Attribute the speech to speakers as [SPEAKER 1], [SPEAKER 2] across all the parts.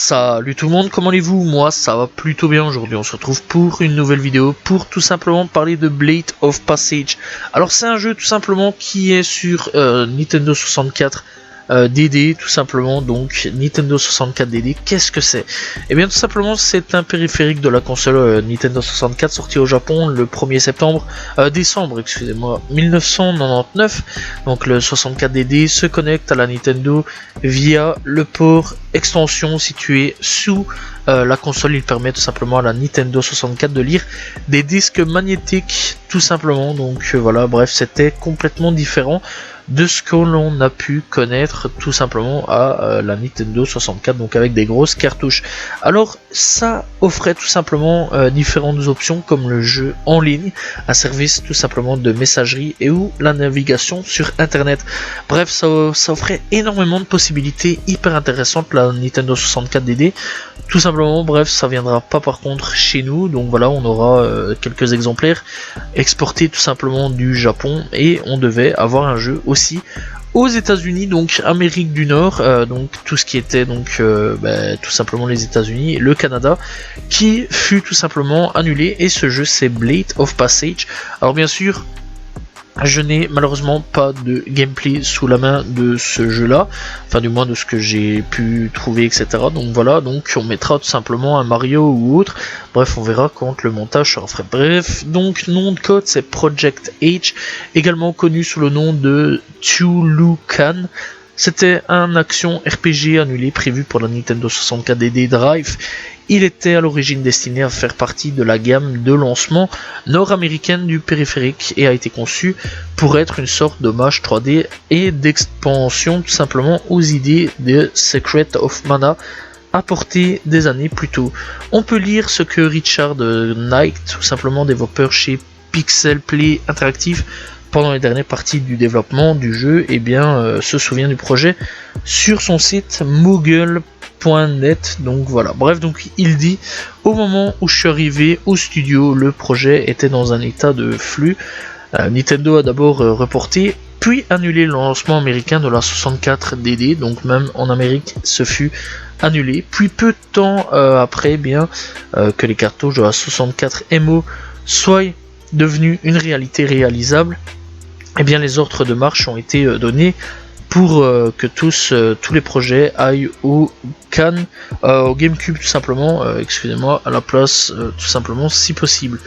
[SPEAKER 1] Salut tout le monde, comment allez-vous? Moi ça va plutôt bien. Aujourd'hui on se retrouve pour une nouvelle vidéo pour tout simplement parler de Blade of Passage. Alors c'est un jeu tout simplement qui est sur Nintendo 64 DD tout simplement. Donc Nintendo 64 DD, qu'est-ce que c'est? Et bien tout simplement c'est un périphérique de la console Nintendo 64 sorti au Japon le 1er décembre excusez-moi 1999. Donc le 64 DD se connecte à la Nintendo via le port extension situé sous la console. Il permet tout simplement à la Nintendo 64 de lire des disques magnétiques tout simplement. Donc voilà, bref, c'était complètement différent de ce que l'on a pu connaître tout simplement à la Nintendo 64, donc avec des grosses cartouches. Alors ça offrait tout simplement différentes options comme le jeu en ligne, un service tout simplement de messagerie et ou la navigation sur internet. Bref, ça offrait énormément de possibilités hyper intéressantes la Nintendo 64 DD tout simplement. Bref, ça viendra pas par contre chez nous, donc voilà, on aura quelques exemplaires exportés tout simplement du Japon et on devait avoir un jeu aussi aux États-Unis, donc Amérique du Nord, donc tout ce qui était donc tout simplement les États-Unis, le Canada, qui fut tout simplement annulé. Et ce jeu c'est Blade of Passage. Alors bien sûr, je n'ai malheureusement pas de gameplay sous la main de ce jeu là, enfin du moins de ce que j'ai pu trouver, etc. Donc voilà, donc on mettra tout simplement un Mario ou autre, bref on verra quand le montage sera fait. Bref, donc nom de code c'est Project H, également connu sous le nom de Tulukan. C'était un action RPG annulé prévu pour la Nintendo 64 DD Drive. Il était à l'origine destiné à faire partie de la gamme de lancement nord-américaine du périphérique et a été conçu pour être une sorte d'hommage 3D et d'expansion tout simplement aux idées de Secret of Mana apportées des années plus tôt. On peut lire ce que Richard Knight, tout simplement développeur chez Pixel Play Interactive, pendant les dernières parties du développement du jeu, se souvient du projet sur son site moogle.net. Donc voilà, bref, donc il dit: au moment où je suis arrivé au studio, le projet était dans un état de flux. Nintendo a d'abord reporté puis annulé le lancement américain de la 64 DD, donc même en Amérique ce fut annulé. Puis peu de temps après, que les cartouches de la 64 MO soient devenues une réalité réalisable, les ordres de marche ont été donnés pour que tous les projets aillent au GameCube tout simplement, à la place tout simplement si possible.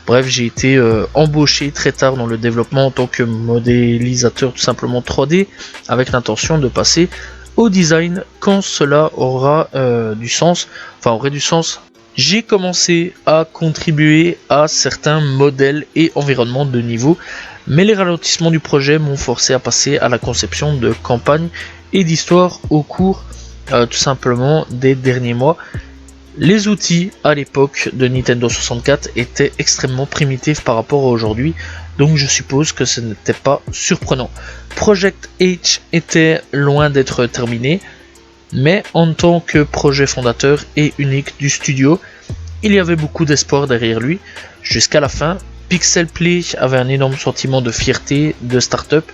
[SPEAKER 1] Bref, j'ai été embauché très tard dans le développement en tant que modélisateur tout simplement 3D, avec l'intention de passer au design quand cela aura aurait du sens. J'ai commencé à contribuer à certains modèles et environnements de niveau, mais les ralentissements du projet m'ont forcé à passer à la conception de campagnes et d'histoires au cours tout simplement des derniers mois. Les outils à l'époque de Nintendo 64 étaient extrêmement primitifs par rapport à aujourd'hui, donc je suppose que ce n'était pas surprenant. Project H était loin d'être terminé, mais en tant que projet fondateur et unique du studio, il y avait beaucoup d'espoir derrière lui. Jusqu'à la fin, Pixel Play avait un énorme sentiment de fierté de start-up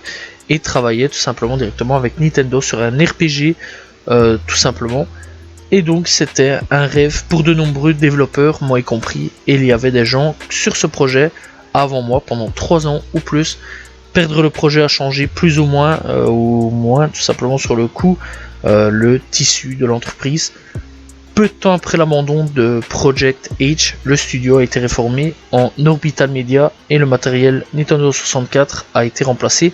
[SPEAKER 1] et travaillait tout simplement directement avec Nintendo sur un RPG tout simplement. Et donc c'était un rêve pour de nombreux développeurs, moi y compris, et il y avait des gens sur ce projet avant moi pendant 3 ans ou plus. Perdre le projet a changé plus ou moins, tout simplement sur le coup, le tissu de l'entreprise. Peu de temps après l'abandon de Project H, le studio a été réformé en Orbital Media et le matériel Nintendo 64 a été remplacé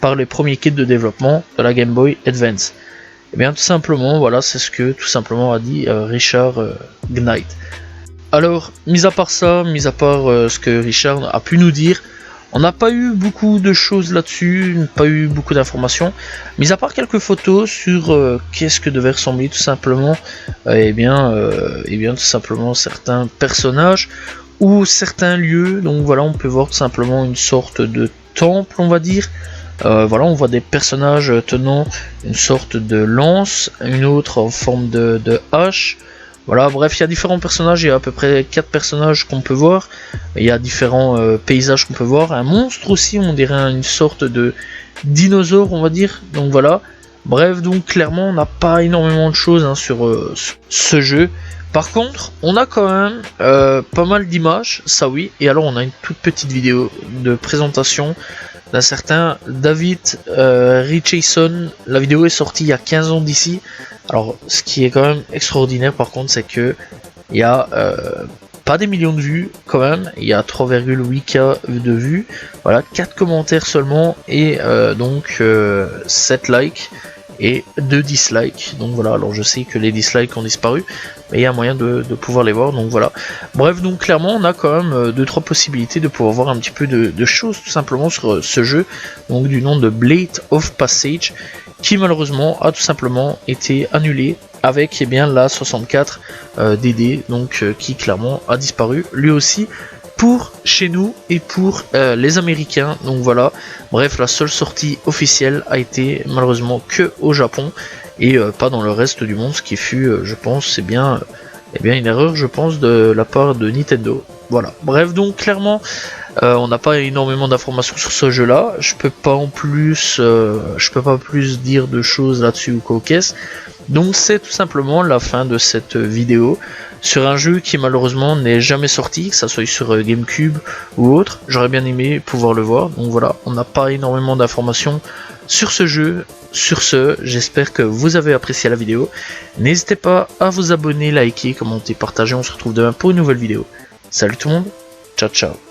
[SPEAKER 1] par les premiers kits de développement de la Game Boy Advance. Et bien tout simplement, voilà, c'est ce que tout simplement a dit Richard Knight. Alors, mis à part ce que Richard a pu nous dire, on n'a pas eu beaucoup de choses là-dessus, pas eu beaucoup d'informations, mis à part quelques photos sur qu'est-ce que devait ressembler tout simplement, tout simplement certains personnages ou certains lieux. Donc voilà, on peut voir tout simplement une sorte de temple, on va dire. Voilà, on voit des personnages tenant une sorte de lance, une autre en forme de hache. Voilà, bref, il y a différents personnages, il y a à peu près 4 personnages qu'on peut voir, il y a différents paysages qu'on peut voir, un monstre aussi, on dirait une sorte de dinosaure, on va dire, donc voilà. Bref, donc clairement on n'a pas énormément de choses hein, sur ce jeu. Par contre, on a quand même pas mal d'images, ça oui, et alors on a une toute petite vidéo de présentation d'un certain David Richardson. La vidéo est sortie il y a 15 ans d'ici. Alors ce qui est quand même extraordinaire par contre, c'est que il y a pas des millions de vues quand même, il y a 3,8K de vues, voilà, 4 commentaires seulement, et donc 7 likes et 2 dislikes. Donc voilà, alors je sais que les dislikes ont disparu, mais il y a moyen de pouvoir les voir, donc voilà. Bref, donc clairement on a quand même 2-3 possibilités de pouvoir voir un petit peu de choses tout simplement sur ce jeu, donc du nom de Blade of Passage, qui malheureusement a tout simplement été annulé avec bien la 64 DD, donc qui clairement a disparu lui aussi pour chez nous et pour les Américains. Donc voilà, bref, la seule sortie officielle a été malheureusement que au Japon et pas dans le reste du monde, ce qui fut, je pense, c'est bien, une erreur, je pense, de la part de Nintendo. Voilà, bref, donc clairement on n'a pas énormément d'informations sur ce jeu là, je peux pas plus dire de choses là-dessus ou quoi qu'est-ce. Donc c'est tout simplement la fin de cette vidéo sur un jeu qui malheureusement n'est jamais sorti, que ça soit sur GameCube ou autre. J'aurais bien aimé pouvoir le voir, donc voilà, on n'a pas énormément d'informations sur ce jeu. Sur ce, j'espère que vous avez apprécié la vidéo. N'hésitez pas à vous abonner, liker, commenter, partager. On se retrouve demain pour une nouvelle vidéo. Salut tout le monde, ciao ciao.